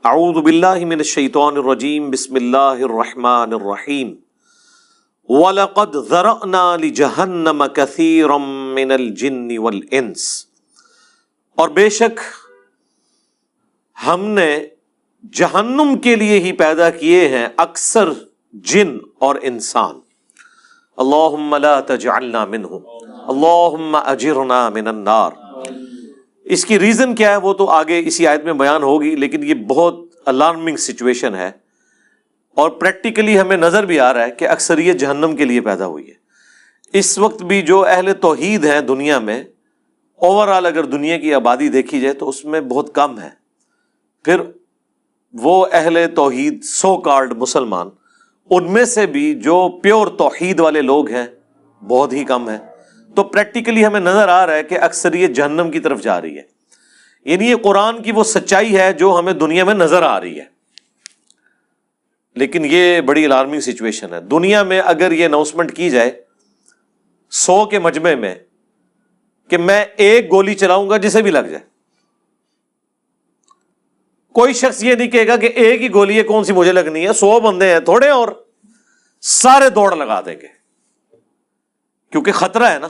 اعوذ باللہ من الشیطان الرجیم بسم اللہ الرحمن الرحیم وَلَقَدْ ذَرَأْنَا لِجَهَنَّمَ كَثِيرًا مِّنَ الْجِنِّ وَالْإِنسِ، اور بے شک ہم نے جہنم کے لیے ہی پیدا کیے ہیں اکثر جن اور انسان۔ اللہم لا تجعلنا منہم، اللہم اجرنا من النار۔ اس کی ریزن کیا ہے وہ تو آگے اسی آیت میں بیان ہوگی، لیکن یہ بہت الارمنگ سچویشن ہے اور پریکٹیکلی ہمیں نظر بھی آ رہا ہے کہ اکثریت جہنم کے لیے پیدا ہوئی ہے۔ اس وقت بھی جو اہل توحید ہیں دنیا میں، اوورآل اگر دنیا کی آبادی دیکھی جائے تو اس میں بہت کم ہے، پھر وہ اہل توحید سو کالڈ مسلمان، ان میں سے بھی جو پیور توحید والے لوگ ہیں بہت ہی کم ہیں۔ تو پریکٹیکلی ہمیں نظر آ رہا ہے کہ اکثریت جہنم کی طرف جا رہی ہے، یعنی یہ قرآن کی وہ سچائی ہے جو ہمیں دنیا میں نظر آ رہی ہے۔ لیکن یہ بڑی الارمنگ سچویشن ہے۔ دنیا میں اگر یہ اناؤنسمنٹ کی جائے 100 کے مجمع میں کہ میں ایک گولی چلاؤں گا جسے بھی لگ جائے، کوئی شخص یہ نہیں کہے گا کہ ایک ہی گولی ہے کون سی مجھے لگنی ہے، 100 بندے ہیں تھوڑے اور سارے دوڑ لگا دیں گے، کیونکہ خطرہ ہے نا۔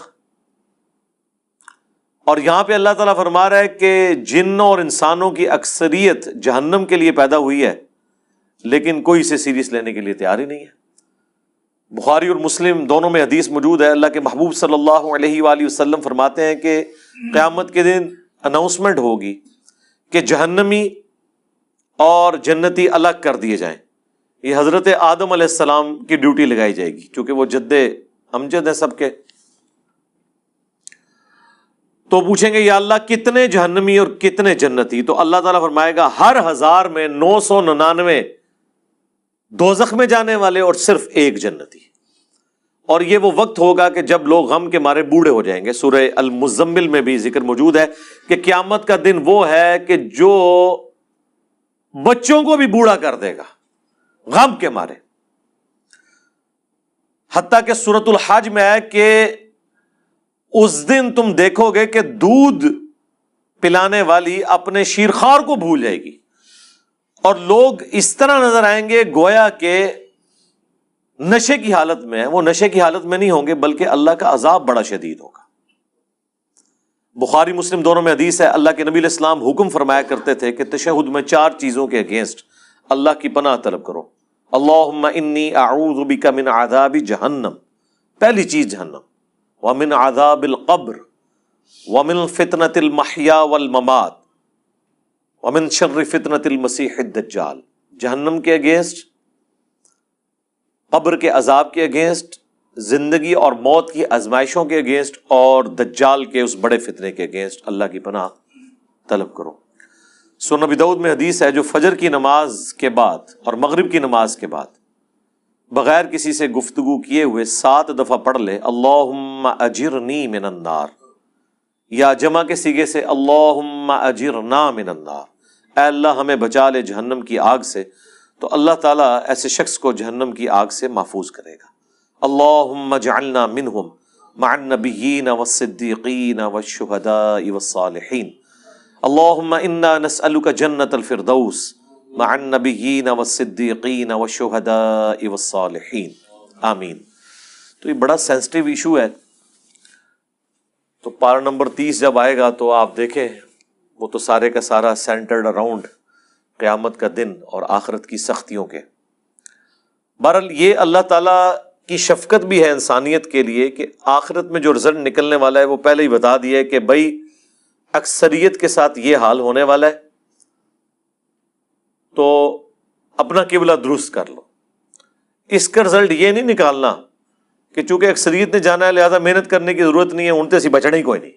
اور یہاں پہ اللہ تعالیٰ فرما رہا ہے کہ جنوں اور انسانوں کی اکثریت جہنم کے لیے پیدا ہوئی ہے، لیکن کوئی اسے سیریس لینے کے لیے تیار ہی نہیں ہے۔ بخاری اور مسلم دونوں میں حدیث موجود ہے، اللہ کے محبوب صلی اللہ علیہ وآلہ وسلم فرماتے ہیں کہ قیامت کے دن اناؤنسمنٹ ہوگی کہ جہنمی اور جنتی الگ کر دیے جائیں۔ یہ حضرت آدم علیہ السلام کی ڈیوٹی لگائی جائے گی، کیونکہ وہ جد امجد ہیں سب کے۔ تو پوچھیں گے یا اللہ کتنے جہنمی اور کتنے جنتی؟ تو اللہ تعالیٰ فرمائے گا ہر 1000 میں 999 دوزخ میں جانے والے اور صرف ایک جنتی۔ اور یہ وہ وقت ہوگا کہ جب لوگ غم کے مارے بوڑھے ہو جائیں گے۔ سورہ المزمل میں بھی ذکر موجود ہے کہ قیامت کا دن وہ ہے کہ جو بچوں کو بھی بوڑھا کر دے گا غم کے مارے۔ حتیٰ کہ سورۃ الحج میں ہے کہ اس دن تم دیکھو گے کہ دودھ پلانے والی اپنے شیرخوار کو بھول جائے گی، اور لوگ اس طرح نظر آئیں گے گویا کہ نشے کی حالت میں ہیں۔ وہ نشے کی حالت میں نہیں ہوں گے بلکہ اللہ کا عذاب بڑا شدید ہوگا۔ بخاری مسلم دونوں میں حدیث ہے، اللہ کے نبی علیہ السلام حکم فرمایا کرتے تھے کہ تشہد میں 4 چیزوں کے اگینسٹ اللہ کی پناہ طلب کرو۔ اللہم انی اعوذ بک من عذاب جہنم، پہلی چیز جہنم، ومن عذاب القبر، ومن فتنۃ المحیا والممات، ومن شر فتنۃ المسیح الدجال۔ جہنم کے اگینسٹ، قبر کے عذاب کے اگینسٹ، زندگی اور موت کی آزمائشوں کے اگینسٹ، اور دجال کے اس بڑے فتنے کے اگینسٹ اللہ کی پناہ طلب کرو۔ سنن ابی داؤد میں حدیث ہے جو فجر کی نماز کے بعد اور مغرب کی نماز کے بعد بغیر کسی سے گفتگو کیے ہوئے 7 دفعہ پڑھ لے اللہم اجرنی من النار، یا جمع کے صیغے سے اللہم اجرنا من النار، اے اللہ ہمیں بچا لے جہنم کی آگ سے، تو اللہ تعالیٰ ایسے شخص کو جہنم کی آگ سے محفوظ کرے گا۔ اللہم اجعلنا منہم مع النبیین والصدیقین والشہداء والصالحین، اللہم انا نسألک جنت الفردوس مع النبیین والصدیقین والشہداء والصالحین، آمین۔ تو یہ بڑا سینسٹیو ایشو ہے، تو پارہ نمبر 30 جب آئے گا تو آپ دیکھیں وہ تو سارے کا سارا سینٹرڈ اراؤنڈ قیامت کا دن اور آخرت کی سختیوں کے۔ بہرحال یہ اللہ تعالیٰ کی شفقت بھی ہے انسانیت کے لیے کہ آخرت میں جو رزلٹ نکلنے والا ہے وہ پہلے ہی بتا دیا ہے کہ بھائی اکثریت کے ساتھ یہ حال ہونے والا ہے، تو اپنا قبلہ درست کر لو۔ اس کا رزلٹ یہ نہیں نکالنا کہ چونکہ اکثریت نے جانا ہے لہذا محنت کرنے کی ضرورت نہیں ہے، ان سے بچنا ہی کوئی نہیں۔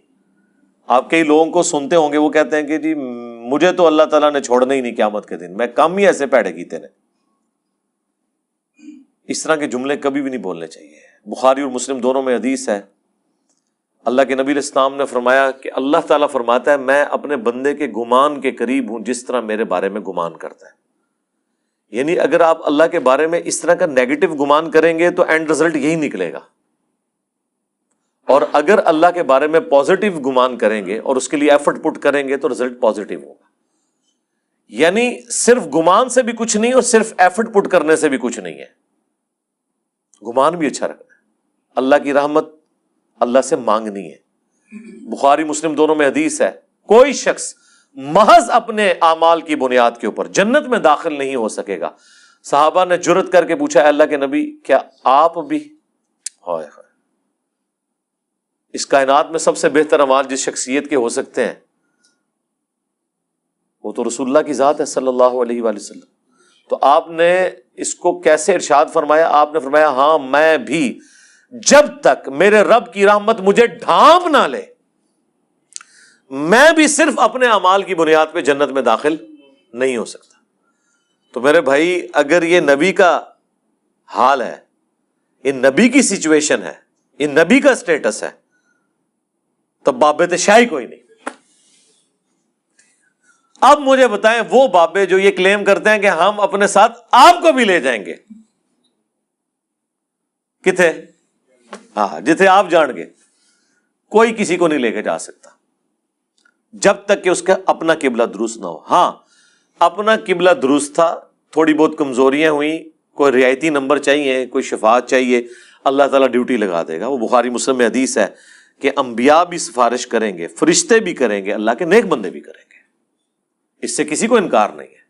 آپ کئی لوگوں کو سنتے ہوں گے وہ کہتے ہیں کہ جی مجھے تو اللہ تعالیٰ نے چھوڑنا ہی نہیں قیامت کے دن، میں کم ہی ایسے پیڑے کیتے نے۔ اس طرح کے جملے کبھی بھی نہیں بولنے چاہیے۔ بخاری اور مسلم دونوں میں حدیث ہے، اللہ کے نبی علیہ السلام نے فرمایا کہ اللہ تعالیٰ فرماتا ہے میں اپنے بندے کے گمان کے قریب ہوں جس طرح میرے بارے میں گمان کرتا ہے۔ یعنی اگر آپ اللہ کے بارے میں اس طرح کا نیگیٹو گمان کریں گے تو اینڈ رزلٹ یہی نکلے گا، اور اگر اللہ کے بارے میں پازیٹیو گمان کریں گے اور اس کے لیے ایفرٹ پٹ کریں گے تو رزلٹ پازیٹیو ہوگا۔ یعنی صرف گمان سے بھی کچھ نہیں اور صرف ایفرٹ پٹ کرنے سے بھی کچھ نہیں ہے. گمان بھی اچھا رکھنا ہے. اللہ کی رحمت اللہ سے مانگنی ہے. بخاری مسلم دونوں میں حدیث ہے, کوئی شخص محض اپنے اعمال کی بنیاد کے اوپر جنت میں داخل نہیں ہو سکے گا. صحابہ نے جرأت کر کے پوچھا, اے اللہ کے نبی کیا آپ بھی؟ ہائے ہائے, اس کائنات میں سب سے بہتر اعمال جس شخصیت کے ہو سکتے ہیں وہ تو رسول اللہ کی ذات ہے صلی اللہ علیہ وآلہ وسلم. تو آپ نے اس کو کیسے ارشاد فرمایا؟ آپ نے فرمایا ہاں میں بھی جب تک میرے رب کی رحمت مجھے ڈھانپ نہ لے میں بھی صرف اپنے اعمال کی بنیاد پہ جنت میں داخل نہیں ہو سکتا. تو میرے بھائی اگر یہ نبی کا حال ہے, یہ نبی کی سچویشن ہے, یہ نبی کا سٹیٹس ہے, تو بابے شاہی کوئی نہیں. اب مجھے بتائیں وہ بابے جو یہ کلیم کرتے ہیں کہ ہم اپنے ساتھ آپ کو بھی لے جائیں گے, کتھے؟ ہاں جتھے آپ جان گے. کوئی کسی کو نہیں لے کے جا سکتا جب تک کہ اس کا اپنا قبلہ درست نہ ہو. ہاں اپنا قبلہ درست تھا, تھوڑی بہت کمزوریاں ہوئیں, کوئی رعایتی نمبر چاہیے, کوئی شفاعت چاہیے, اللہ تعالیٰ ڈیوٹی لگا دے گا. وہ بخاری مسلم میں حدیث ہے کہ انبیاء بھی سفارش کریں گے, فرشتے بھی کریں گے, اللہ کے نیک بندے بھی کریں گے. اس سے کسی کو انکار نہیں ہے.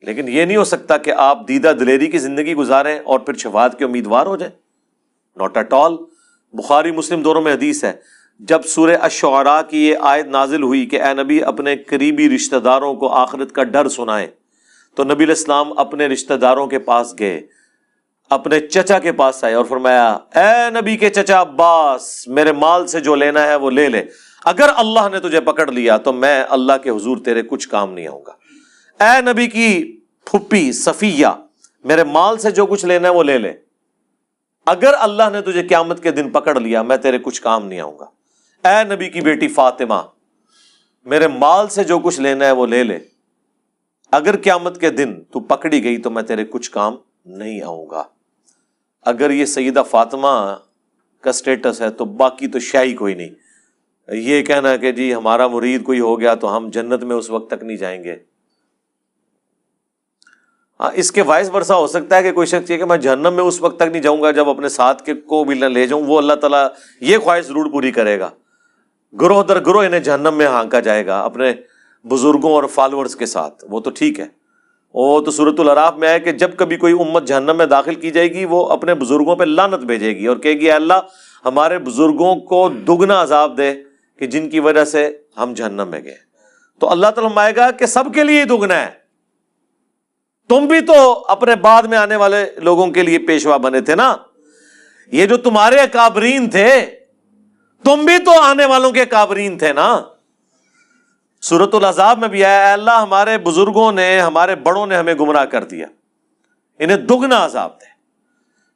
لیکن یہ نہیں ہو سکتا کہ آپ دیدہ دلیری کی زندگی گزاریں اور پھر شفاعت کے امیدوار ہو جائیں. Not at all. بخاری مسلم دونوں میں حدیث ہے, جب سورہ الشعراء کی یہ آیت نازل ہوئی کہ اے نبی اپنے قریبی رشتہ داروں کو آخرت کا ڈر سنائیں, تو نبی علیہ السلام اپنے رشتہ داروں کے پاس گئے, اپنے چچا کے پاس آئے اور فرمایا اے نبی کے چچا عباس, میرے مال سے جو لینا ہے وہ لے لے, اگر اللہ نے تجھے پکڑ لیا تو میں اللہ کے حضور تیرے کچھ کام نہیں آؤں گا. اے نبی کی پھپھی صفیہ, میرے مال سے جو کچھ لینا ہے وہ لے لے, اگر اللہ نے تجھے قیامت کے دن پکڑ لیا میں تیرے کچھ کام نہیں آؤں گا. اے نبی کی بیٹی فاطمہ, میرے مال سے جو کچھ لینا ہے وہ لے لے, اگر قیامت کے دن تو پکڑی گئی تو میں تیرے کچھ کام نہیں آؤں گا. اگر یہ سیدہ فاطمہ کا سٹیٹس ہے تو باقی تو شاہی کوئی نہیں. یہ کہنا کہ جی ہمارا مرید کوئی ہو گیا تو ہم جنت میں اس وقت تک نہیں جائیں گے. ہاں اس کے وائس ورثہ ہو سکتا ہے کہ کوئی شخص یہ کہ میں جہنم میں اس وقت تک نہیں جاؤں گا جب اپنے ساتھ کے کو بھی نہ لے جاؤں, وہ اللہ تعالیٰ یہ خواہش ضرور پوری کرے گا. گروہ در گروہ انہیں جہنم میں ہانکا جائے گا اپنے بزرگوں اور فالورز کے ساتھ, وہ تو ٹھیک ہے. وہ تو سورۃ الاعراف میں ہے کہ جب کبھی کوئی امت جہنم میں داخل کی جائے گی وہ اپنے بزرگوں پہ لعنت بھیجے گی اور کہے گی اے اللہ ہمارے بزرگوں کو دگنا عذاب دے کہ جن کی وجہ سے ہم جہنم میں گئے. تو اللہ تعالیٰ فرمائے گا کہ سب کے لیے دگنا ہے, تم بھی تو اپنے بعد میں آنے والے لوگوں کے لیے پیشوا بنے تھے نا, یہ جو تمہارے اکابرین تھے تم بھی تو آنے والوں کے اکابرین تھے نا. سورۃ الاحزاب میں بھی آیا اے اللہ ہمارے بزرگوں نے ہمارے بڑوں نے ہمیں گمراہ کر دیا, انہیں دگنا عذاب دے.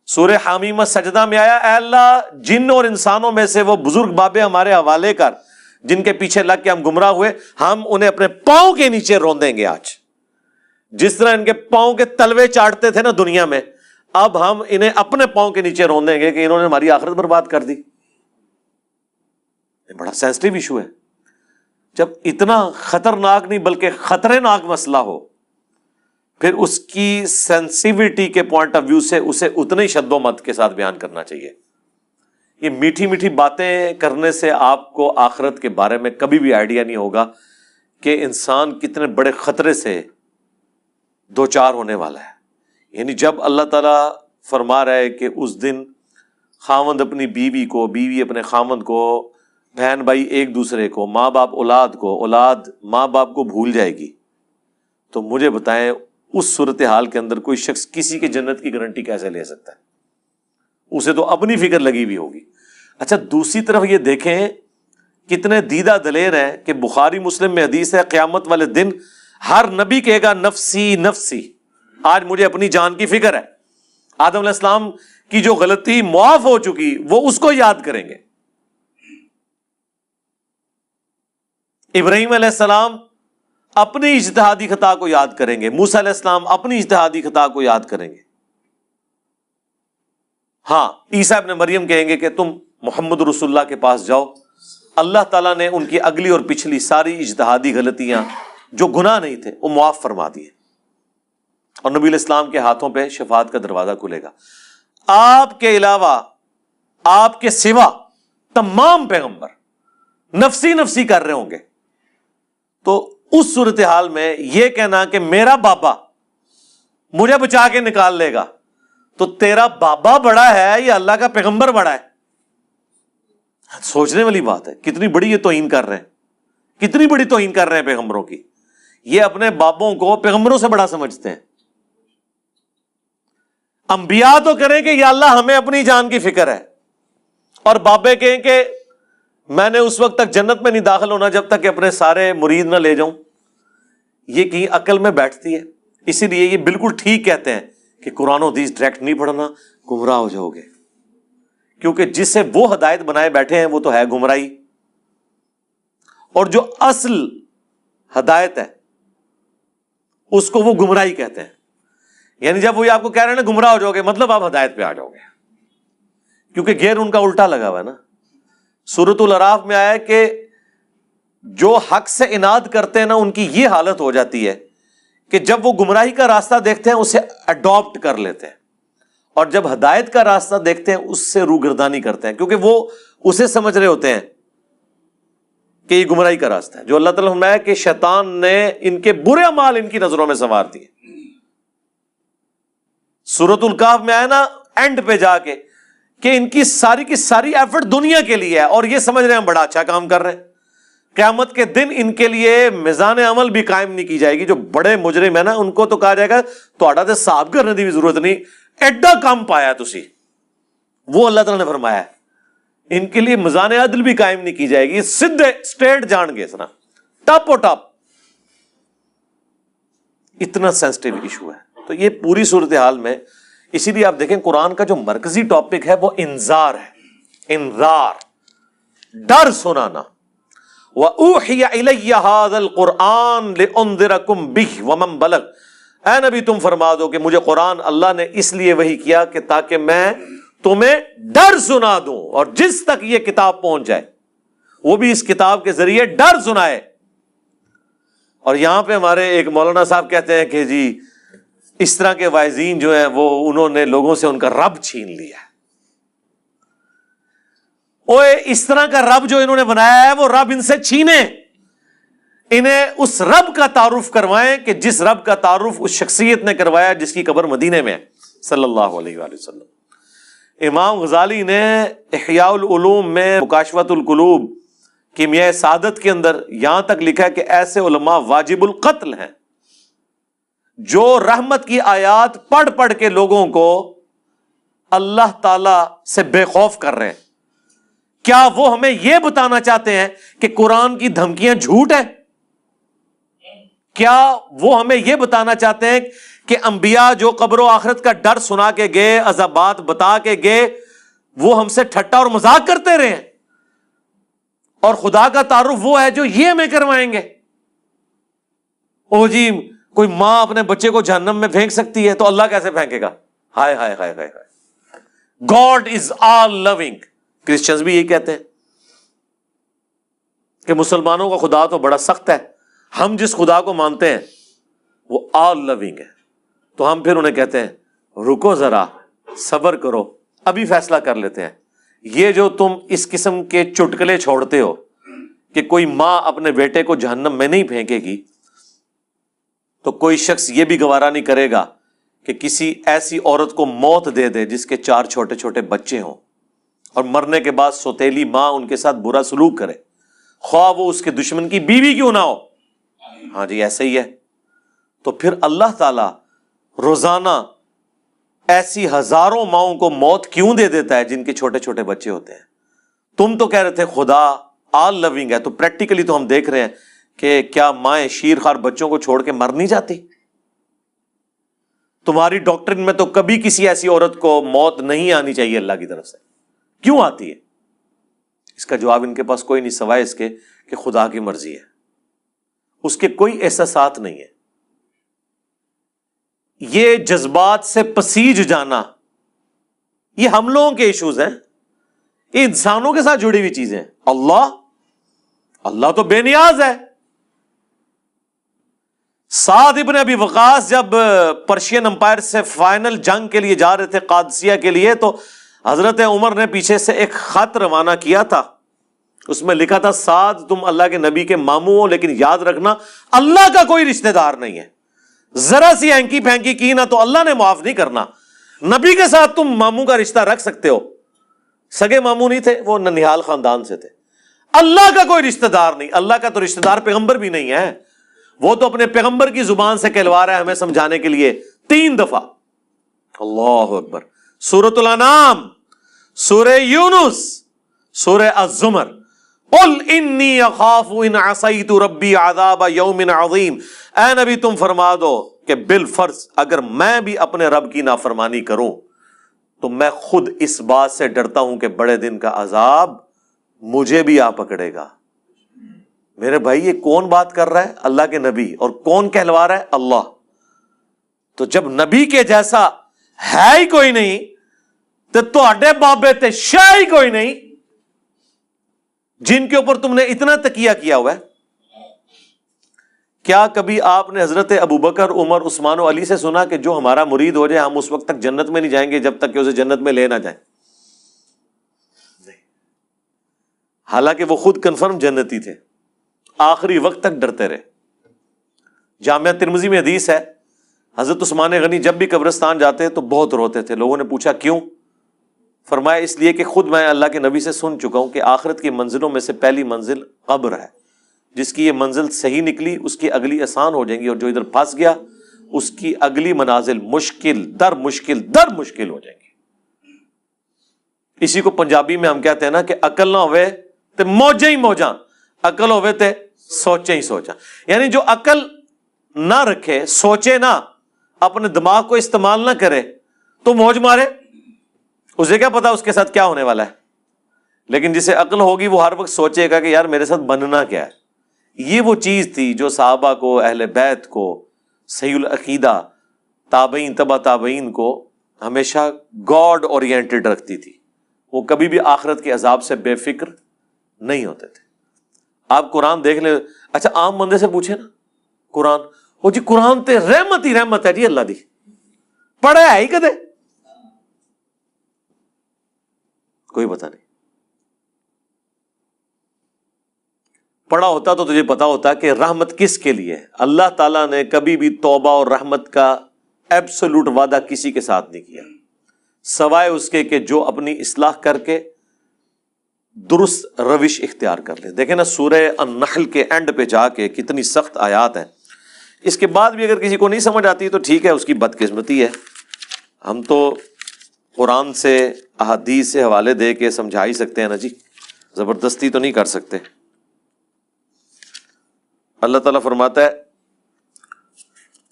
سورہ حمیمہ سجدہ میں آیا اے اللہ جن اور انسانوں میں سے وہ بزرگ بابے ہمارے حوالے کر جن کے پیچھے لگ کے ہم گمراہ ہوئے, ہم انہیں اپنے پاؤں کے نیچے روندیں گے. آج جس طرح ان کے پاؤں کے تلوے چاٹتے تھے نا دنیا میں, اب ہم انہیں اپنے پاؤں کے نیچے روندیں گے کہ انہوں نے ہماری آخرت برباد کر دی. یہ بڑا سینسٹیو ایشو ہے. جب اتنا خطرناک نہیں بلکہ خطرے ناک مسئلہ ہو پھر اس کی سینسیوٹی کے پوائنٹ آف ویو سے اسے اتنے شد و مت کے ساتھ بیان کرنا چاہیے. یہ میٹھی میٹھی باتیں کرنے سے آپ کو آخرت کے بارے میں کبھی بھی آئیڈیا نہیں ہوگا کہ انسان کتنے بڑے خطرے سے دو چار ہونے والا ہے. یعنی جب اللہ تعالیٰ فرما رہا ہے کہ اس دن خاوند اپنی بیوی کو, بیوی اپنے خاوند کو, بہن بھائی ایک دوسرے کو, ماں باپ اولاد کو, اولاد ماں باپ کو بھول جائے گی, تو مجھے بتائیں اس صورتحال کے اندر کوئی شخص کسی کی جنت کی گارنٹی کیسے لے سکتا ہے؟ اسے تو اپنی فکر لگی ہوئی ہوگی. اچھا دوسری طرف یہ دیکھیں کتنے دیدہ دلیر ہیں کہ بخاری مسلم میں حدیث ہے قیامت والے دن ہر نبی کہے گا نفسی نفسی, آج مجھے اپنی جان کی فکر ہے. آدم علیہ السلام کی جو غلطی معاف ہو چکی وہ اس کو یاد کریں گے. ابراہیم علیہ السلام اپنی اجتہادی خطا کو یاد کریں گے, موسیٰ علیہ السلام اپنی اجتہادی خطا کو یاد کریں گے. ہاں عیسیٰ ابن مریم کہیں گے کہ تم محمد رسول اللہ کے پاس جاؤ, اللہ تعالیٰ نے ان کی اگلی اور پچھلی ساری اجتہادی غلطیاں جو گناہ نہیں تھے وہ معاف فرما دیے، اور نبی علیہ السلام کے ہاتھوں پہ شفاعت کا دروازہ کھلے گا۔ آپ کے علاوہ، آپ کے سوا تمام پیغمبر نفسی نفسی کر رہے ہوں گے، تو اس صورتحال میں یہ کہنا کہ میرا بابا مجھے بچا کے نکال لے گا، تو تیرا بابا بڑا ہے یا اللہ کا پیغمبر بڑا ہے؟ سوچنے والی بات ہے، کتنی بڑی یہ توہین کر رہے ہیں، کتنی بڑی توہین کر رہے ہیں پیغمبروں کی۔ یہ اپنے بابوں کو پیغمبروں سے بڑا سمجھتے ہیں۔ انبیاء تو کریں کہ یا اللہ ہمیں اپنی جان کی فکر ہے، اور بابے کہیں کہ میں نے اس وقت تک جنت میں نہیں داخل ہونا جب تک کہ اپنے سارے مرید نہ لے جاؤں۔ یہ کہیں عقل میں بیٹھتی ہے؟ اسی لیے یہ بالکل ٹھیک کہتے ہیں کہ قرآن و حدیث ڈائریکٹ نہیں پڑھنا، گمراہ ہو جاؤ گے، کیونکہ جس سے وہ ہدایت بنائے بیٹھے ہیں وہ تو ہے گمراہی، اور جو اصل ہدایت ہے اس کو وہ گمراہی کہتے ہیں۔ یعنی جب وہ آپ کو کہہ رہے ہیں نا گمراہ ہو جاؤ گے، مطلب آپ ہدایت پہ آ جاؤ گے، کیونکہ گیئر ان کا الٹا لگا ہوا ہے نا۔ سورۃ الاعراف میں آیا ہے کہ جو حق سے اناد کرتے ہیں نا ان کی یہ حالت ہو جاتی ہے کہ جب وہ گمراہی کا راستہ دیکھتے ہیں اسے اڈاپٹ کر لیتے ہیں، اور جب ہدایت کا راستہ دیکھتے ہیں اس سے روگردانی کرتے ہیں، کیونکہ وہ اسے سمجھ رہے ہوتے ہیں کہ یہ گمراہی کا راستہ ہے۔ جو اللہ تعالیٰ نے فرمایا کہ شیطان نے ان کے برے اعمال ان کی نظروں میں سنوار دیے۔ سورۃ الکہف میں آیا نا اینڈ پہ جا کے کہ ان کی ساری ایفرٹ دنیا کے لیے ہے، اور یہ سمجھ رہے ہیں ہم بڑا اچھا کام کر رہے ہیں۔ قیامت کے دن ان کے لیے میزان عمل بھی قائم نہیں کی جائے گی۔ جو بڑے مجرم ہیں نا ان کو تو کہا جائے گا تہاڈا تے حساب کرنے کی بھی ضرورت نہیں، ایڈا کام پایا تسی۔ وہ اللہ تعالیٰ نے فرمایا ہے ان کے لیے میزان عدل بھی قائم نہیں کی جائے گی، سیدھے اسٹریٹ جان گے سنا، ٹاپ و ٹاپ۔ اتنا سینسٹیو ایشو ہے۔ تو یہ پوری صورتحال میں اسی لیے آپ دیکھیں قرآن کا جو مرکزی ٹاپک ہے وہ انذار ہے، انذار، ڈر سنانا۔ وَأُوحِيَ إِلَيَّ هَذَا الْقُرْآنُ لِأُنذِرَكُم بِهِ وَمَن بَلَغَ۔ اے نبی تم فرما دو کہ مجھے قرآن اللہ نے اس لیے وحی کیا کہ تاکہ میں تمہیں ڈر سنا دوں، اور جس تک یہ کتاب پہنچ جائے وہ بھی اس کتاب کے ذریعے ڈر سنائے۔ اور یہاں پہ ہمارے ایک مولانا صاحب کہتے ہیں کہ جی اس طرح کے واعظین جو ہیں وہ انہوں نے لوگوں سے ان کا رب چھین لیا ہے۔ اوے اس طرح کا رب جو انہوں نے بنایا ہے وہ رب ان سے چھینے، انہیں اس رب کا تعارف کروائیں کہ جس رب کا تعارف اس شخصیت نے کروایا جس کی قبر مدینے میں ہے صلی اللہ علیہ وآلہ وسلم۔ امام غزالی نے احیاء العلوم میں مکاشفۃ القلوب کیمیاء سعادت کے اندر یہاں تک لکھا ہے کہ ایسے علماء واجب القتل ہیں جو رحمت کی آیات پڑھ پڑھ کے لوگوں کو اللہ تعالی سے بے خوف کر رہے ہیں۔ کیا وہ ہمیں یہ بتانا چاہتے ہیں کہ قرآن کی دھمکیاں جھوٹ ہیں؟ کیا وہ ہمیں یہ بتانا چاہتے ہیں کہ انبیاء جو قبر و آخرت کا ڈر سنا کے گئے، عذابات بتا کے گئے، وہ ہم سے ٹھٹا اور مذاق کرتے رہے ہیں، اور خدا کا تعارف وہ ہے جو یہ ہمیں کروائیں گے؟ او جی کوئی ماں اپنے بچے کو جہنم میں پھینک سکتی ہے تو اللہ کیسے پھینکے گا؟ ہائے ہائے ہائے ہائے ہائے، God is all living. Christians بھی یہی کہتے ہیں کہ مسلمانوں کا خدا تو بڑا سخت ہے، ہم جس خدا کو مانتے ہیں وہ آل لونگ ہے۔ تو ہم پھر انہیں کہتے ہیں رکو ذرا، صبر کرو، ابھی فیصلہ کر لیتے ہیں۔ یہ جو تم اس قسم کے چٹکلے چھوڑتے ہو کہ کوئی ماں اپنے بیٹے کو جہنم میں نہیں پھینکے گی، تو کوئی شخص یہ بھی گوارا نہیں کرے گا کہ کسی ایسی عورت کو موت دے دے جس کے 4 چھوٹے چھوٹے بچے ہوں، اور مرنے کے بعد سوتیلی ماں ان کے ساتھ برا سلوک کرے، خواہ وہ اس کے دشمن کی بیوی کیوں نہ ہو۔ ہاں جی ایسے ہی ہے۔ تو پھر اللہ تعالی روزانہ ایسی ہزاروں ماؤں کو موت کیوں دے دیتا ہے جن کے چھوٹے چھوٹے بچے ہوتے ہیں؟ تم تو کہہ رہے تھے خدا آل لونگ ہے، تو پریکٹیکلی تو ہم دیکھ رہے ہیں کہ کیا مائیں شیرخوار بچوں کو چھوڑ کے مر نہیں جاتی؟ تمہاری ڈاکٹرن میں تو کبھی کسی ایسی عورت کو موت نہیں آنی چاہیے اللہ کی طرف سے، کیوں آتی ہے؟ اس کا جواب ان کے پاس کوئی نہیں سوائے اس کے کہ خدا کی مرضی ہے، اس کے کوئی احساسات نہیں ہے۔ یہ جذبات سے پسیج جانا یہ ہم لوگوں کے ایشوز ہیں، یہ انسانوں کے ساتھ جڑی ہوئی چیزیں ہیں۔ اللہ تو بے نیاز ہے، سعد ابن ابی وقاص جب پرشین امپائر سے فائنل جنگ کے لیے جا رہے تھے قادسیہ کے لیے، تو حضرت عمر نے پیچھے سے ایک خط روانہ کیا تھا، اس میں لکھا تھا سعد تم اللہ کے نبی کے ماموں ہو، لیکن یاد رکھنا اللہ کا کوئی رشتہ دار نہیں ہے، ذرا سی ہینکی پھینکی کی نا تو اللہ نے معاف نہیں کرنا۔ نبی کے ساتھ تم ماموں کا رشتہ رکھ سکتے ہو، سگے ماموں نہیں تھے، وہ ننیال خاندان سے تھے، اللہ کا کوئی رشتہ دار نہیں۔ اللہ کا تو رشتہ دار پیغمبر بھی نہیں ہے، وہ تو اپنے پیغمبر کی زبان سے کہلوا رہا ہے ہمیں سمجھانے کے لیے 3 دفعہ۔ اللہ اکبر۔ سورۃ الانعام، سورہ یونس، سورہ الزمر، قل انی اخاف ان عصیت ربی عذاب یوم عظیم۔ اے نبی تم فرما دو کہ بالفرض اگر میں بھی اپنے رب کی نافرمانی کروں تو میں خود اس بات سے ڈرتا ہوں کہ بڑے دن کا عذاب مجھے بھی آ پکڑے گا۔ میرے بھائی یہ کون بات کر رہا ہے؟ اللہ کے نبی، اور کون کہلوا رہا ہے؟ اللہ۔ تو جب نبی کے جیسا ہے ہی کوئی نہیں تو تہاڈے بابے تے شاہ ہی کوئی نہیں جن کے اوپر تم نے اتنا تکیہ کیا ہوا ہے۔ کیا کبھی آپ نے حضرت ابوبکر، عمر، عثمان و علی سے سنا کہ جو ہمارا مرید ہو جائے ہم اس وقت تک جنت میں نہیں جائیں گے جب تک کہ اسے جنت میں لے نہ جائیں؟ نہیں، حالانکہ وہ خود کنفرم جنتی تھے، آخری وقت تک ڈرتے رہے۔ جامعہ ترمذی میں حدیث ہے، حضرت عثمان غنی جب بھی قبرستان جاتے تو بہت روتے تھے۔ لوگوں نے پوچھا کیوں؟ فرمایا اس لیے کہ خود میں اللہ کے نبی سے سن چکا ہوں کہ آخرت کی منزلوں میں سے پہلی منزل قبر ہے، جس کی یہ منزل صحیح نکلی اس کی اگلی آسان ہو جائیں گی، اور جو ادھر پھنس گیا اس کی اگلی منازل مشکل در مشکل ہو جائیں گی۔ اسی کو پنجابی میں ہم کہتے ہیں نا کہ عقل نہ ہوئے تے موجیں ہی موجاں، عقل ہوئے تے سوچیں ہی سوچاں۔ یعنی جو عقل نہ رکھے، سوچے نہ، اپنے دماغ کو استعمال نہ کرے تو موج مارے، اسے کیا پتا اس کے ساتھ کیا ہونے والا ہے۔ لیکن جسے عقل ہوگی وہ ہر وقت سوچے گا کہ یار میرے ساتھ بننا کیا ہے۔ یہ وہ چیز تھی جو صحابہ کو، اہل بیت کو، صحیح العقیدہ، تابعین، تبع تابعین کو ہمیشہ گاڈ اورینٹڈ رکھتی تھی۔ وہ کبھی بھی آخرت کے عذاب سے بے فکر نہیں ہوتے تھے۔ آپ قرآن دیکھ لیں، اچھا عام بندے سے پوچھیں نا قرآن، وہ جی قرآن تے رحمت ہی رحمت ہے جی اللہ دی، پڑھا ہے ہی کدے؟ کوئی پتہ نہیں۔ پڑھا ہوتا تو تجھے پتا ہوتا کہ رحمت کس کے لیے ہے۔ اللہ تعالیٰ نے کبھی بھی توبہ اور رحمت کا ایبسولوٹ وعدہ کسی کے ساتھ نہیں کیا، سوائے اس کے کہ جو اپنی اصلاح کر کے درست روش اختیار کر لے۔ دیکھیں نا سورہ النحل کے اینڈ پہ جا کے کتنی سخت آیات ہیں۔ اس کے بعد بھی اگر کسی کو نہیں سمجھ آتی تو ٹھیک ہے، اس کی بدقسمتی ہے۔ ہم تو قرآن سے، احادیث سے حوالے دے کے سمجھا ہی سکتے ہیں نا جی، زبردستی تو نہیں کر سکتے۔ اللہ تعالیٰ فرماتا ہے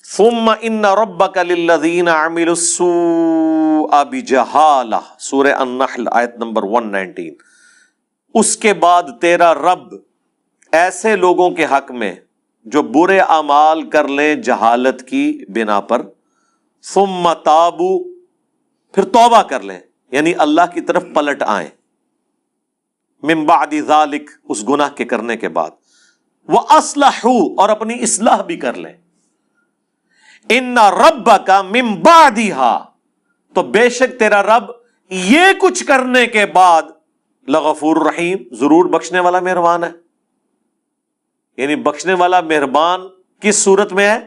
ثم ان ربک للذین عملوا السوء بجہالہ، سورہ النحل آیت نمبر 119۔ اس کے بعد تیرا رب ایسے لوگوں کے حق میں جو برے اعمال کر لیں جہالت کی بنا پر، ثم تابوا، پھر توبہ کر لیں، یعنی اللہ کی طرف پلٹ آئیں، من بعد ذالک، اس گناہ کے کرنے کے بعد، وَأَصْلَحُوا، اور اپنی اصلاح بھی کر لیں، إِنَّ رَبَّكَ مِن بَعْدِهَا، تو بے شک تیرا رب یہ کچھ کرنے کے بعد لغفور رحیم، ضرور بخشنے والا مہربان ہے۔ یعنی بخشنے والا مہربان کس صورت میں ہے؟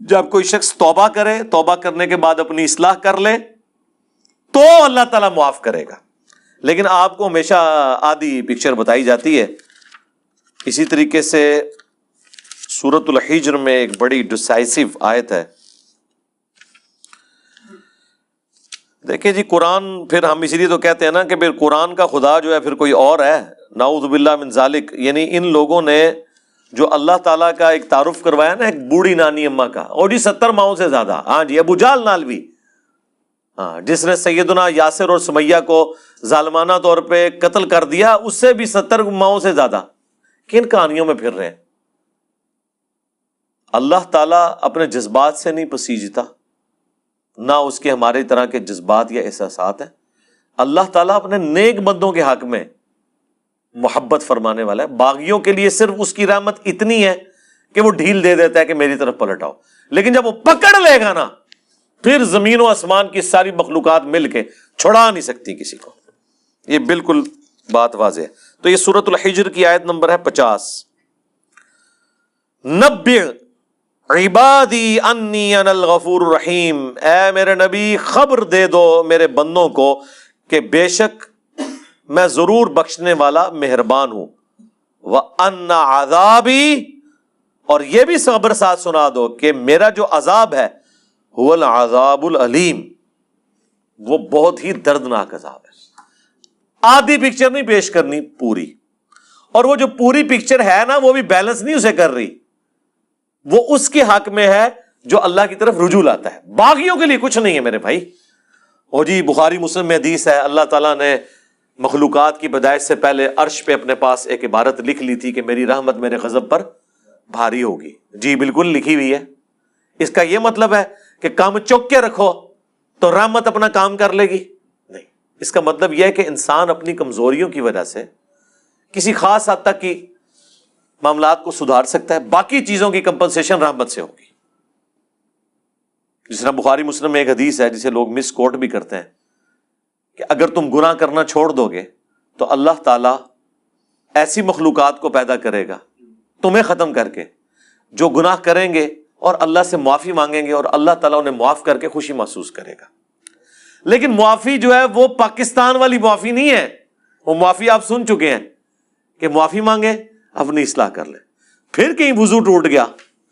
جب کوئی شخص توبہ کرے، توبہ کرنے کے بعد اپنی اصلاح کر لے تو اللہ تعالیٰ معاف کرے گا۔ لیکن آپ کو ہمیشہ آدھی پکچر بتائی جاتی ہے۔ اسی طریقے سے سورۃ الحجر میں ایک بڑی ڈسائسو آیت ہے، دیکھیں جی قرآن، پھر ہم اسی لیے تو کہتے ہیں نا کہ پھر قرآن کا خدا جو ہے پھر کوئی اور ہے، نعوذ باللہ من ذالک۔ یعنی ان لوگوں نے جو اللہ تعالیٰ کا ایک تعارف کروایا نا ایک بوڑھی نانی اماں کا، اور جی 70 ماؤں سے زیادہ، ہاں جی ابو جہل نال بھی، ہاں جس نے سیدنا یاسر اور سمیہ کو ظالمانہ طور پہ قتل کر دیا، اس سے بھی 70 ماؤں سے زیادہ۔ کن کہانیوں میں پھر رہے ہیں؟ اللہ تعالیٰ اپنے جذبات سے نہیں پسیجتا، نہ اس کے ہمارے طرح کے جذبات یا احساسات ہیں۔ اللہ تعالیٰ اپنے نیک بندوں کے حق میں محبت فرمانے والا ہے۔ باغیوں کے لیے صرف اس کی رحمت اتنی ہے کہ وہ ڈھیل دے دیتا ہے کہ میری طرف پلٹ آؤ، لیکن جب وہ پکڑ لے گا نا پھر زمین و آسمان کی ساری مخلوقات مل کے چھڑا نہیں سکتی کسی کو. یہ بالکل بات واضح ہے. تو یہ سورۃ الحجر کی آیت نمبر ہے 50. نبئ عبادی انی انا الغفور الرحیم، اے میرے نبی خبر دے دو میرے بندوں کو کہ بے شک میں ضرور بخشنے والا مہربان ہوں. وَأَنَّ عَذَابِي، اور یہ بھی خبر ساتھ سنا دو کہ میرا جو عذاب ہے هُوَ الْعَذَابُ الْعَلِيمُ، وہ بہت ہی دردناک عذاب ہے. آدھی پکچر نہیں پیش کرنی، پوری. اور وہ جو پوری پکچر ہے نا وہ بھی بیلنس نہیں اسے کر رہی، وہ اس کے حق میں ہے جو اللہ کی طرف رجوع لاتا ہے. باغیوں کے لیے کچھ نہیں ہے میرے بھائی. اور جی بخاری مسلم میں حدیث ہے، اللہ تعالیٰ نے مخلوقات کی پیدائش سے پہلے عرش پہ اپنے پاس ایک عبارت لکھ لی تھی کہ میری رحمت میرے غضب پر بھاری ہوگی. جی بالکل لکھی ہوئی ہے. اس کا یہ مطلب ہے کہ کام چوک کے رکھو تو رحمت اپنا کام کر لے گی؟ نہیں. اس کا مطلب یہ ہے کہ انسان اپنی کمزوریوں کی وجہ سے کسی خاص حد تک کی معاملات کو سدھار سکتا ہے، باقی چیزوں کی کمپنسیشن رحمت سے ہوگی. جس طرح بخاری مسلم میں ایک حدیث ہے جسے لوگ مس کوٹ بھی کرتے ہیں کہ اگر تم گناہ کرنا چھوڑ دو گے تو اللہ تعالیٰ ایسی مخلوقات کو پیدا کرے گا تمہیں ختم کر کے جو گناہ کریں گے اور اللہ سے معافی مانگیں گے، اور اللہ تعالیٰ انہیں معاف کر کے خوشی محسوس کرے گا. لیکن معافی جو ہے وہ پاکستان والی معافی نہیں ہے. وہ معافی آپ سن چکے ہیں کہ معافی مانگے اپنی اصلاح کر لے، پھر کہیں وضو ٹوٹ گیا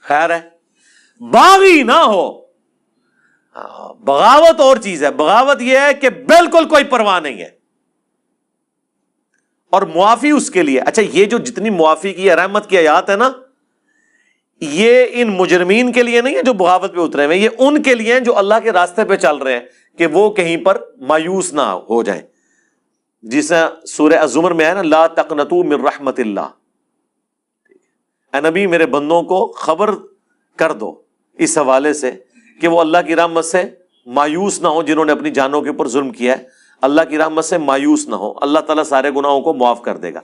خیر ہے. باغی نہ ہو. بغاوت اور چیز ہے. بغاوت یہ ہے کہ بالکل کوئی پرواہ نہیں ہے، اور معافی اس کے لیے. اچھا یہ جو جتنی معافی کی رحمت کی آیات ہے نا، یہ ان مجرمین کے لیے نہیں ہے جو بغاوت پہ اترے ہوئے، یہ ان کے لیے ہیں جو اللہ کے راستے پہ چل رہے ہیں کہ وہ کہیں پر مایوس نہ ہو جائیں. جس سورہ الزمر میں ہے نا، لا تقنطوا من رحمت اللہ. اے نبی میرے بندوں کو خبر کر دو اس حوالے سے کہ وہ اللہ کی رحمت سے مایوس نہ ہو. جنہوں نے اپنی جانوں کے اوپر ظلم کیا ہے اللہ کی رحمت سے مایوس نہ ہو، اللہ تعالیٰ سارے گناہوں کو معاف کر دے گا.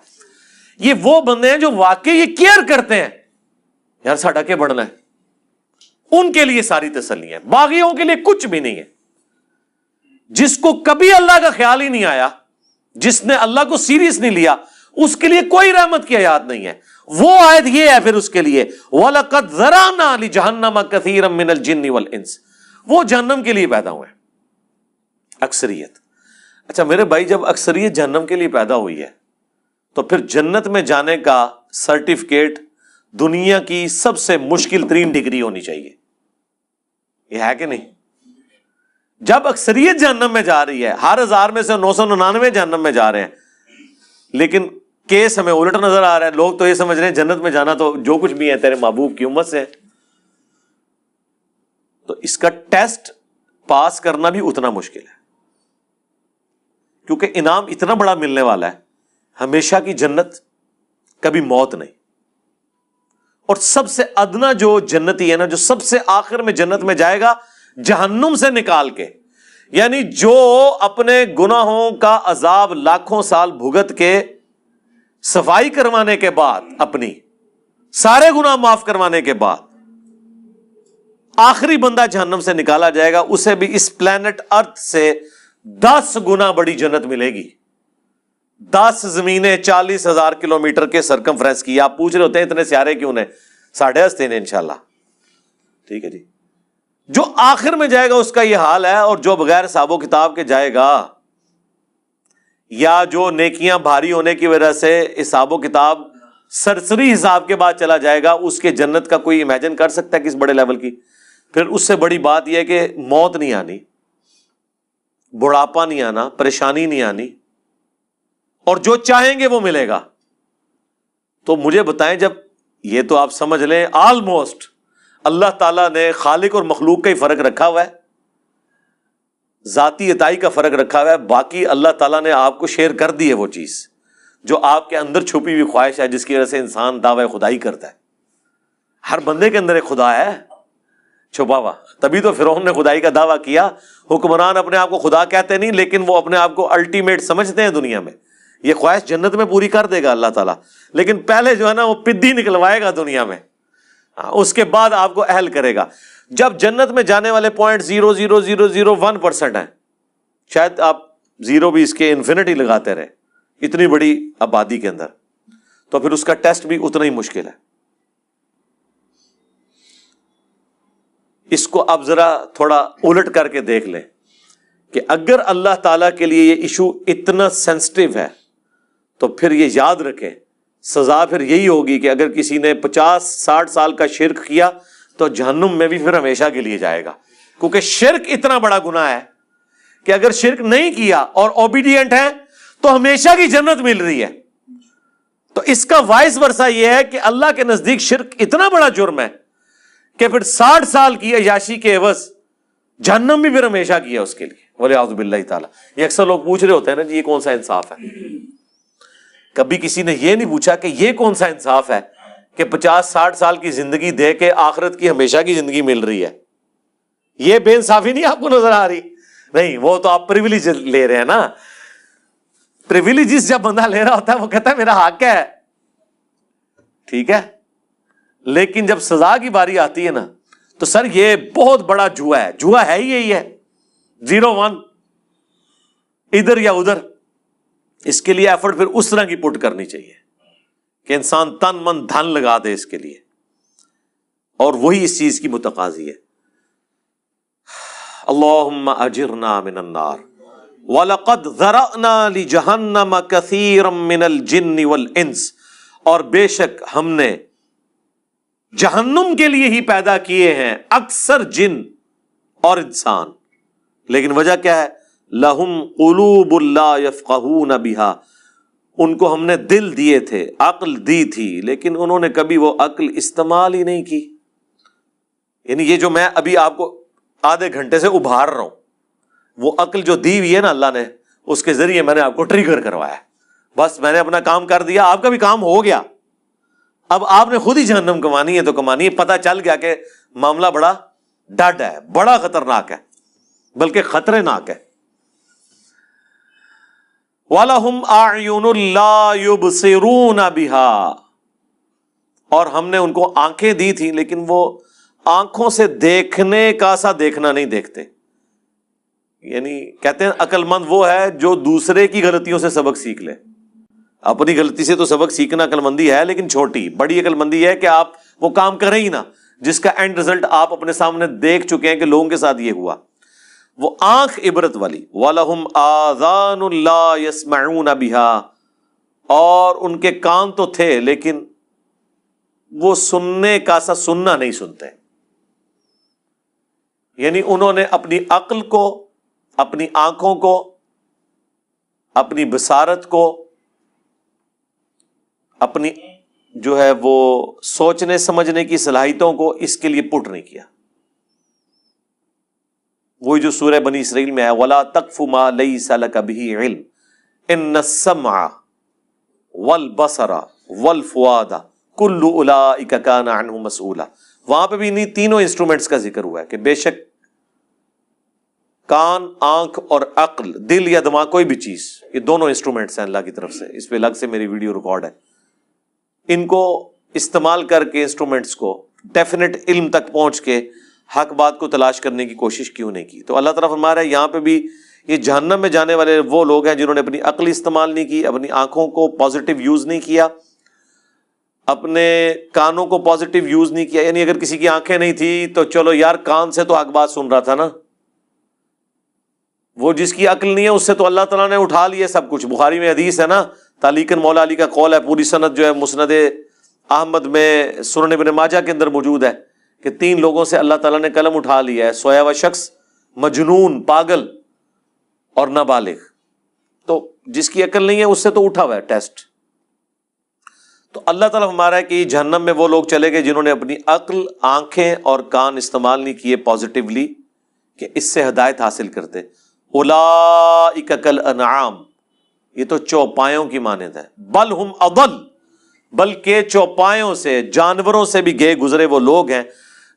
یہ وہ بندے ہیں جو واقعی یہ کیئر کرتے ہیں یار ساڈا کے بڑھنا ہے، ان کے لیے ساری تسلی ہے. باغیوں کے لیے کچھ بھی نہیں ہے. جس کو کبھی اللہ کا خیال ہی نہیں آیا، جس نے اللہ کو سیریس نہیں لیا، اس کے لیے کوئی رحمت کی آیات نہیں ہے. وہ آیت یہ ہے پھر اس کے لیے وَلَقَدْ ذَرَأْنَا لِجَهَنَّمَ كَثِيرًا مِّنَ الْجِنِّ وَالْإِنسِ. وہ جہنم کے لیے پیدا ہوئے ہیں اکثریت. اچھا میرے بھائی جب اکثریت جہنم کے لیے پیدا ہوئی ہے تو پھر جنت میں جانے کا سرٹیفکیٹ دنیا کی سب سے مشکل ترین ڈگری ہونی چاہیے. یہ ہے کہ نہیں؟ جب اکثریت جہنم میں جا رہی ہے، ہر 1000 میں سے 999 جہنم میں جا رہے ہیں، لیکن کیس ہمیں الٹ نظر آ رہا ہے. لوگ تو یہ سمجھ رہے ہیں جنت میں جانا تو جو کچھ بھی ہے تیرے محبوب کی امت سے. تو اس کا ٹیسٹ پاس کرنا بھی اتنا مشکل ہے، کیونکہ انعام اتنا بڑا ملنے والا ہے، ہمیشہ کی جنت، کبھی موت نہیں. اور سب سے ادنا جو جنتی ہے نا، جو سب سے آخر میں جنت میں جائے گا جہنم سے نکال کے، یعنی جو اپنے گناہوں کا عذاب لاکھوں سال بھگت کے صفائی کروانے کے بعد، اپنی سارے گناہ معاف کروانے کے بعد آخری بندہ جہنم سے نکالا جائے گا، اسے بھی اس پلانٹ ارتھ سے 10 گنا بڑی جنت ملے گی. 10 زمینیں 40,000 کلومیٹر کے سرکمفرنس کی. آپ پوچھ رہے ہوتے ہیں اتنے سیارے کیوں نے؟ 10.5 ہیں انشاءاللہ. ٹھیک ہے جی. جو آخر میں جائے گا اس کا یہ حال ہے، اور جو بغیر حساب و کتاب کے جائے گا، یا جو نیکیاں بھاری ہونے کی وجہ سے حساب و کتاب سرسری حساب کے بعد چلا جائے گا، اس کے جنت کا کوئی امیجن کر سکتا ہے کس بڑے لیول کی؟ پھر اس سے بڑی بات یہ ہے کہ موت نہیں آنی، بڑھاپا نہیں آنا، پریشانی نہیں آنی، اور جو چاہیں گے وہ ملے گا. تو مجھے بتائیں، جب یہ تو آپ سمجھ لیں آلموسٹ اللہ تعالیٰ نے خالق اور مخلوق کا ہی فرق رکھا ہوا ہے، ذاتی عطائی کا فرق رکھا ہوا ہے، باقی اللہ تعالیٰ نے آپ کو شیئر کر دی ہے وہ چیز جو آپ کے اندر چھپی ہوئی خواہش ہے، جس کی وجہ سے انسان دعوی خدائی کرتا ہے. ہر بندے کے اندر ایک خدا ہے چھپا ہوا، تبھی تو فرعون نے خدائی کا دعویٰ کیا. حکمران اپنے آپ کو خدا کہتے نہیں، لیکن وہ اپنے آپ کو الٹیمیٹ سمجھتے ہیں دنیا میں. یہ خواہش جنت میں پوری کر دے گا اللہ تعالیٰ، لیکن پہلے جو ہے نا وہ پدی نکلوائے گا دنیا میں. اس کے بعد آپ کو اہل کرے گا. جب جنت میں جانے والے 0.00001% ہیں، شاید آپ زیرو بھی اس کے انفینٹی لگاتے رہے اتنی بڑی آبادی کے اندر، تو پھر اس کا ٹیسٹ بھی اتنا ہی مشکل ہے. اس کو اب ذرا تھوڑا الٹ کر کے دیکھ لیں کہ اگر اللہ تعالیٰ کے لیے یہ ایشو اتنا سینسٹیو ہے تو پھر یہ یاد رکھیں سزا پھر یہی ہوگی کہ اگر کسی نے 50-60 سال کا شرک کیا تو جہنم میں بھی پھر ہمیشہ کے لیے جائے گا، کیونکہ شرک اتنا بڑا گناہ ہے کہ اگر شرک نہیں کیا اور اوبیڈینٹ ہے تو ہمیشہ کی جنت مل رہی ہے. تو اس کا وائس ورثہ یہ ہے کہ اللہ کے نزدیک شرک اتنا بڑا جرم ہے کہ پھر 60 سال کی عیاشی کے عوض جہنم بھی پھر ہمیشہ کی ہے اس کے لیے، والعیاذ باللہ تعالیٰ. یہ اکثر لوگ پوچھ رہے ہوتے ہیں نا جی یہ کون سا انصاف ہے. کبھی کسی نے یہ نہیں پوچھا کہ یہ کون سا انصاف ہے کہ 50-60 سال کی زندگی دے کے آخرت کی ہمیشہ کی زندگی مل رہی ہے. یہ بے انصافی نہیں آپ کو نظر آ رہی؟ نہیں، وہ تو آپ پریویلیج لے رہے ہیں نا. پریویلیجز جب بندہ لے رہا ہوتا ہے وہ کہتا ہے میرا حق ہے، ٹھیک ہے، لیکن جب سزا کی باری آتی ہے نا تو سر یہ بہت بڑا جوا ہے. جوا ہے ہی یہی ہے، 0-1 ادھر یا ادھر. اس کے لیے ایفرٹ پھر اس طرح کی پٹ کرنی چاہیے کہ انسان تن من دھن لگا دے اس کے لیے، اور وہی اس چیز کی متقاضی ہے. اللہم اجرنا من النار وَلَقَدْ ذَرَأْنَا لِجَهَنَّمَ كَثِيرًا مِّنَ الْجِنِّ وَالْإِنسِ، اور بے شک ہم نے جہنم کے لیے ہی پیدا کیے ہیں اکثر جن اور انسان. لیکن وجہ کیا ہے؟ لَهُمْ قُلُوبٌ لَا يَفْقَهُونَ بِهَا، ان کو ہم نے دل دیے تھے، عقل دی تھی، لیکن انہوں نے کبھی وہ عقل استعمال ہی نہیں کی. یعنی یہ جو میں ابھی آپ کو آدھے گھنٹے سے ابھار رہا ہوں، وہ عقل جو دی ہوئی ہے نا اللہ نے، اس کے ذریعے میں نے آپ کو ٹریگر کروایا. بس میں نے اپنا کام کر دیا، آپ کا بھی کام ہو گیا. اب آپ نے خود ہی جہنم کمانی ہے تو کمانی ہے. پتہ چل گیا کہ معاملہ بڑا ڈاڈ ہے، بڑا خطرناک ہے، بلکہ خطرے ناک ہے. وَلَهُمْ أَعْيُنٌ لَا يُبْصِرُونَ بِهَا، اور ہم نے ان کو آنکھیں دی تھی لیکن وہ آنکھوں سے دیکھنے کا سا دیکھنا نہیں دیکھتے. یعنی کہتے ہیں عقل مند وہ ہے جو دوسرے کی غلطیوں سے سبق سیکھ لے. اپنی غلطی سے تو سبق سیکھنا عقل مندی ہے، لیکن چھوٹی. بڑی عقل مندی ہے کہ آپ وہ کام کریں ہی نہ جس کا اینڈ رزلٹ آپ اپنے سامنے دیکھ چکے ہیں کہ لوگوں کے ساتھ یہ ہوا. وہ آنکھ عبرت والی. وَلَهُمْ آذَانٌ لَا يَسْمَعُونَ بِهَا، اور ان کے کان تو تھے لیکن وہ سننے کا سا سننا نہیں سنتے. یعنی انہوں نے اپنی عقل کو، اپنی آنکھوں کو، اپنی بصارت کو، اپنی جو ہے وہ سوچنے سمجھنے کی صلاحیتوں کو اس کے لیے پٹ نہیں کیا. وہی جو سورہ بنی اسرائیل میں ہے وَلَا تَقْفُ مَا لَيْسَ لَكَ بِهِ عِلْمٌ إِنَّ السَّمْعَ وَالْبَصَرَ وَالْفُؤَادَ كُلُّ أُولَئِكَ كَانَ عَنْهُ مَسْئُولًا. وہاں پہ بھی انہیں تینوں انسٹرومنٹس کا ذکر ہوا ہے کہ بے شک کان، آنکھ اور عقل، دل یا دماغ، کوئی بھی چیز، یہ دونوں انسٹرومنٹس ہیں اللہ کی طرف سے. اس پہ الگ سے میری ویڈیو ریکارڈ ہے. ان کو استعمال کر کے انسٹرومنٹس کو ڈیفینیٹ علم تک پہنچ کے حق بات کو تلاش کرنے کی کوشش کیوں نہیں کی. تو اللہ تعالیٰ فرما رہا ہے یہاں پہ بھی یہ جہنم میں جانے والے وہ لوگ ہیں جنہوں نے اپنی عقل استعمال نہیں کی، اپنی آنکھوں کو پازیٹیو یوز نہیں کیا، اپنے کانوں کو پازیٹیو یوز نہیں کیا. یعنی اگر کسی کی آنکھیں نہیں تھی تو چلو یار کان سے تو حق بات سن رہا تھا نا، وہ جس کی عقل نہیں ہے اس سے تو اللہ تعالیٰ نے اٹھا لیا سب کچھ. بخاری میں حدیث ہے نا، تعلیقاً مولا علی کا قول ہے، پوری سند جو ہے مسند احمد میں، سنن ابن ماجہ کے اندر موجود ہے کہ 3 لوگوں سے اللہ تعالیٰ نے قلم اٹھا لیا ہے، سویا ہوا شخص، مجنون، پاگل اور نابالغ. تو جس کی عقل نہیں ہے اس سے تو اٹھا ہوا ہے ٹیسٹ. تو اللہ تعالیٰ ہمارا ہے کہ جہنم میں وہ لوگ چلے گئے جنہوں نے اپنی عقل، آنکھیں اور کان استعمال نہیں کیے پازیٹیولی کہ اس سے ہدایت حاصل کرتے. اولئک کالانعام، یہ تو چوپایوں کی مانند ہے. بل ہم اضل، بلکہ چوپایوں سے، جانوروں سے بھی گئے گزرے وہ لوگ ہیں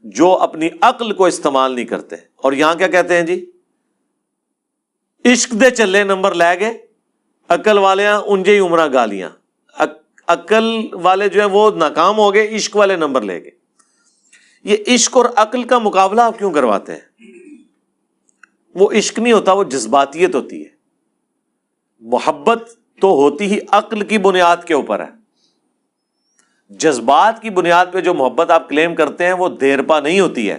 جو اپنی عقل کو استعمال نہیں کرتے. اور یہاں کیا کہتے ہیں جی؟ عشق دے چلے نمبر لے گئے، عقل والے انجے ہی عمرہ گالیاں. عقل والے جو ہیں وہ ناکام ہو گئے، عشق والے نمبر لے گئے. یہ عشق اور عقل کا مقابلہ آپ کیوں کرواتے ہیں؟ وہ عشق نہیں ہوتا، وہ جذباتیت ہوتی ہے۔ محبت تو ہوتی ہی عقل کی بنیاد کے اوپر ہے۔ جذبات کی بنیاد پہ جو محبت آپ کلیم کرتے ہیں وہ دیر پا نہیں ہوتی ہے،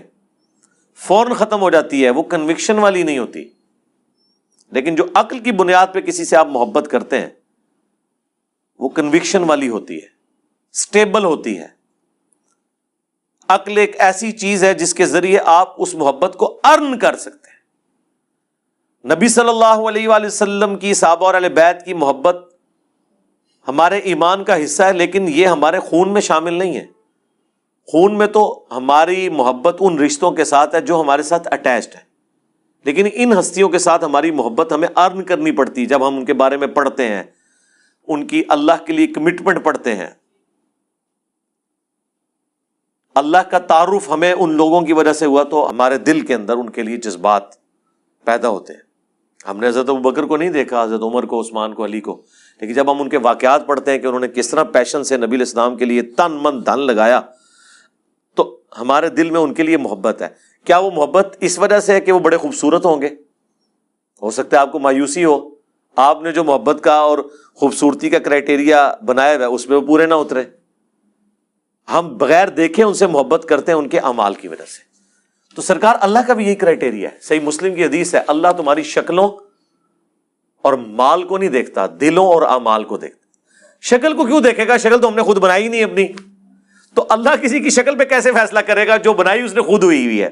فوراً ختم ہو جاتی ہے، وہ کنوکشن والی نہیں ہوتی۔ لیکن جو عقل کی بنیاد پہ کسی سے آپ محبت کرتے ہیں وہ کنوکشن والی ہوتی ہے، سٹیبل ہوتی ہے۔ عقل ایک ایسی چیز ہے جس کے ذریعے آپ اس محبت کو ارن کر سکتے ہیں۔ نبی صلی اللہ علیہ وآلہ وسلم کی، صحابہ اور اہل بیت کی محبت ہمارے ایمان کا حصہ ہے، لیکن یہ ہمارے خون میں شامل نہیں ہے۔ خون میں تو ہماری محبت ان رشتوں کے ساتھ ہے جو ہمارے ساتھ اٹیچڈ ہے، لیکن ان ہستیوں کے ساتھ ہماری محبت ہمیں ارن کرنی پڑتی ہے۔ جب ہم ان کے بارے میں پڑھتے ہیں، ان کی اللہ کے لیے کمٹمنٹ پڑھتے ہیں، اللہ کا تعارف ہمیں ان لوگوں کی وجہ سے ہوا تو ہمارے دل کے اندر ان کے لیے جذبات پیدا ہوتے ہیں۔ ہم نے حضرت ابوبکر کو نہیں دیکھا، حضرت عمر کو، عثمان کو، علی کو، لیکن جب ہم ان کے واقعات پڑھتے ہیں کہ انہوں نے کس طرح پیشن سے نبی علیہ السلام کے لیے تن من دھن لگایا، تو ہمارے دل میں ان کے لیے محبت ہے۔ کیا وہ محبت اس وجہ سے ہے کہ وہ بڑے خوبصورت ہوں گے؟ ہو سکتا ہے آپ کو مایوسی ہو، آپ نے جو محبت کا اور خوبصورتی کا کرائٹیریا بنایا ہوا ہے اس میں وہ پورے نہ اترے۔ ہم بغیر دیکھے ان سے محبت کرتے ہیں ان کے اعمال کی وجہ سے۔ تو سرکار اللہ کا بھی یہی کرائٹیریا ہے۔ صحیح مسلم کی حدیث ہے، اللہ تمہاری شکلوں اور مال کو نہیں دیکھتا، دلوں اور اعمال کو دیکھتا۔ شکل کو کیوں دیکھے گا؟ شکل تو ہم نے خود بنائی نہیں اپنی، تو اللہ کسی کی شکل پہ کیسے فیصلہ کرے گا؟ جو بنائی اس نے خود ہوئی ہے۔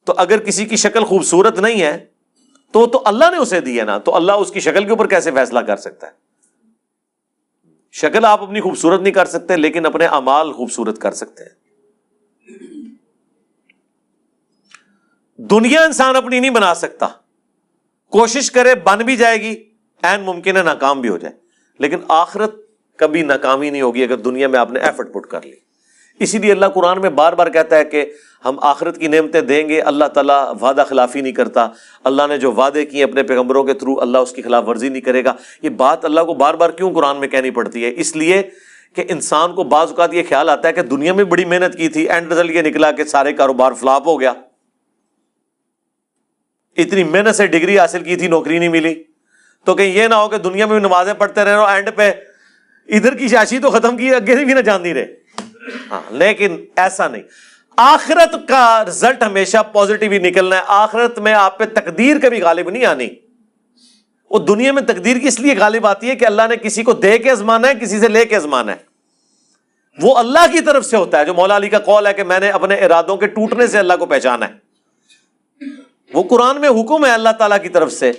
تو اگر کسی کی شکل خوبصورت نہیں ہے تو اللہ نے اسے دی ہے نا، تو اللہ اس کی شکل کے اوپر کیسے فیصلہ کر سکتا ہے؟ شکل آپ اپنی خوبصورت نہیں کر سکتے، لیکن اپنے اعمال خوبصورت کر سکتے ہیں۔ دنیا انسان اپنی نہیں بنا سکتا، کوشش کرے بن بھی جائے گی، عین ممکن ہے ناکام بھی ہو جائے، لیکن آخرت کبھی ناکامی نہیں ہوگی اگر دنیا میں آپ نے ایفرٹ پٹ کر لی۔ اسی لیے اللہ قرآن میں بار بار کہتا ہے کہ ہم آخرت کی نعمتیں دیں گے، اللہ تعالیٰ وعدہ خلافی نہیں کرتا، اللہ نے جو وعدے کیے اپنے پیغمبروں کے تھرو اللہ اس کی خلاف ورزی نہیں کرے گا۔ یہ بات اللہ کو بار بار کیوں قرآن میں کہنی پڑتی ہے؟ اس لیے کہ انسان کو بعض اوقات یہ خیال آتا ہے کہ دنیا میں بڑی محنت کی تھی، اینڈ رزلٹ یہ نکلا کہ سارے کاروبار فلاپ ہو گیا، اتنی محنت سے ڈگری حاصل کی تھی، نوکری نہیں ملی۔ تو کہیں یہ نہ ہو کہ دنیا میں بھی نمازیں پڑھتے رہے اور اینڈ پہ ادھر کی شاشی تو ختم کی، آگے سے بھی نہ جان نہیں رہے۔ ہاں، لیکن ایسا نہیں، آخرت کا رزلٹ ہمیشہ پازیٹیو ہی نکلنا ہے۔ آخرت میں آپ پہ تقدیر کبھی غالب نہیں آنی۔ وہ دنیا میں تقدیر کی اس لیے غالب آتی ہے کہ اللہ نے کسی کو دے کے آزمانا ہے، کسی سے لے کے آزمانا ہے۔ وہ اللہ کی طرف سے ہوتا ہے، جو مولا علی کا قول ہے کہ میں نے اپنے ارادوں کے ٹوٹنے سے اللہ کو پہچانا ہے۔ وہ قرآن میں حکم ہے اللہ تعالیٰ کی طرف سے،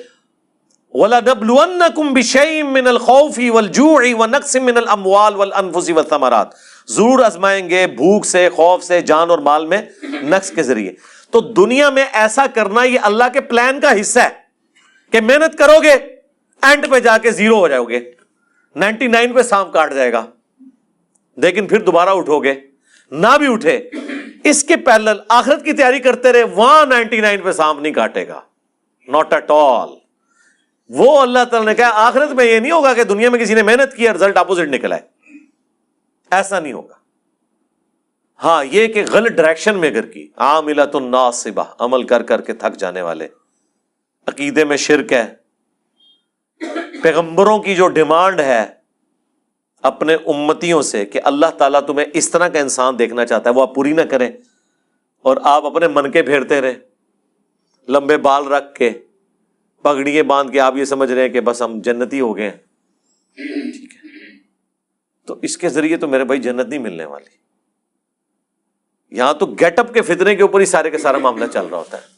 وَلَنَبْلُوَنَّكُمْ بِشَيْءٍ مِّنَ الْخَوْفِ وَالْجُوعِ وَنَقْصٍ مِّنَ الْأَمْوَالِ وَالْأَنفُسِ وَالثَّمَرَاتِ، ضرور آزمائیں گے بھوک سے، خوف سے، جان اور مال میں نقص کے ذریعے۔ تو دنیا میں ایسا کرنا یہ اللہ کے پلان کا حصہ ہے کہ محنت کرو گے، اینڈ پہ جا کے زیرو ہو جاؤ گے، 99 پہ سانپ کاٹ جائے گا، لیکن پھر دوبارہ اٹھو گے۔ نہ بھی اٹھے، اس کے پیرلل آخرت کی تیاری کرتے رہے، وہاں 99 پہ سانپ نہیں کاٹے گا، ناٹ ایٹ آل۔ وہ اللہ تعالیٰ نے کہا آخرت میں یہ نہیں ہوگا کہ دنیا میں کسی نے محنت کی اور رزلٹ اپوزٹ نکلا ہے، ایسا نہیں ہوگا۔ ہاں، یہ کہ غلط ڈائریکشن میں اگر کی، عاملۃ ناصبہ، عمل کر کر کے تھک جانے والے، عقیدے میں شرک ہے، پیغمبروں کی جو ڈیمانڈ ہے اپنے امتیوں سے کہ اللہ تعالیٰ تمہیں اس طرح کا انسان دیکھنا چاہتا ہے، وہ آپ پوری نہ کریں اور آپ اپنے من کے پھیرتے رہے، لمبے بال رکھ کے، پگڑیاں باندھ کے آپ یہ سمجھ رہے ہیں کہ بس ہم جنتی ہو گئے ہیں، ٹھیک ہے، تو اس کے ذریعے تو میرے بھائی جنت نہیں ملنے والی۔ یہاں تو گیٹ اپ کے فتنے کے اوپر ہی سارے کا سارا معاملہ چل رہا ہوتا ہے۔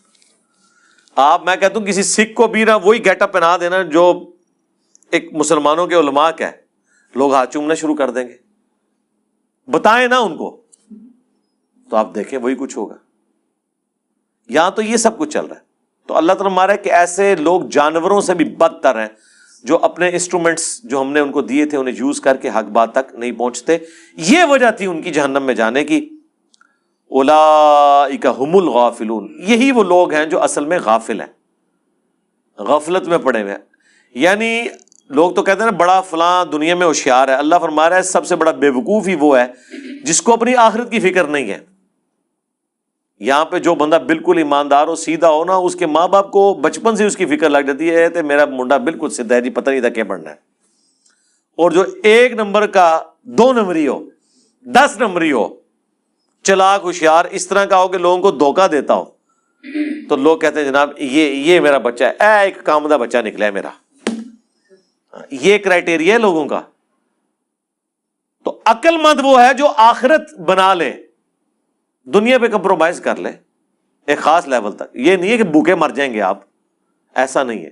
میں کہتا ہوں کسی سکھ کو بھی نہ وہی گیٹ اپ پہنا دینا جو ایک مسلمانوں کے علماء کا ہے، لوگ ہاتھ چومنا شروع کر دیں گے، بتائیں نا ان کو، تو آپ دیکھیں وہی کچھ ہوگا۔ یہاں تو یہ سب کچھ چل رہا ہے۔ تو اللہ تعالیٰ ہمارا ہے کہ ایسے لوگ جانوروں سے بھی بدتر ہیں، جو اپنے انسٹرومنٹس جو ہم نے ان کو دیے تھے انہیں یوز کر کے حق بات تک نہیں پہنچتے۔ یہ وجہ تھی ان کی جہنم میں جانے کی۔ اولئک ھم الغافلون، یہی وہ لوگ ہیں جو اصل میں غافل ہیں، غفلت میں پڑے ہوئے ہیں۔ یعنی لوگ تو کہتے ہیں نا بڑا فلاں دنیا میں ہوشیار ہے، اللہ فرما رہا ہے سب سے بڑا بے وقوف ہی وہ ہے جس کو اپنی آخرت کی فکر نہیں ہے۔ یہاں پہ جو بندہ بالکل ایماندار ہو سیدھا ہو نا، اس کے ماں باپ کو بچپن سے اس کی فکر لگ جاتی ہے کہ میرا منڈا بالکل سیدھا ہے جی، پتہ نہیں تھا کیا بننا ہے. اور جو 1 نمبر کا 2 نمبری ہو، 10 نمبری ہو، چلاک ہوشیار اس طرح کا ہو کہ لوگوں کو دھوکہ دیتا ہو، تو لوگ کہتے ہیں جناب یہ میرا بچہ ہے، ایک کامدہ بچہ نکلا ہے میرا. یہ کرائٹیریا ہے لوگوں کا. تو عقل مند وہ ہے جو آخرت بنا لے، دنیا پہ کمپرومائز کر لے ایک خاص لیول تک. یہ نہیں ہے کہ بھوکے مر جائیں گے آپ، ایسا نہیں ہے.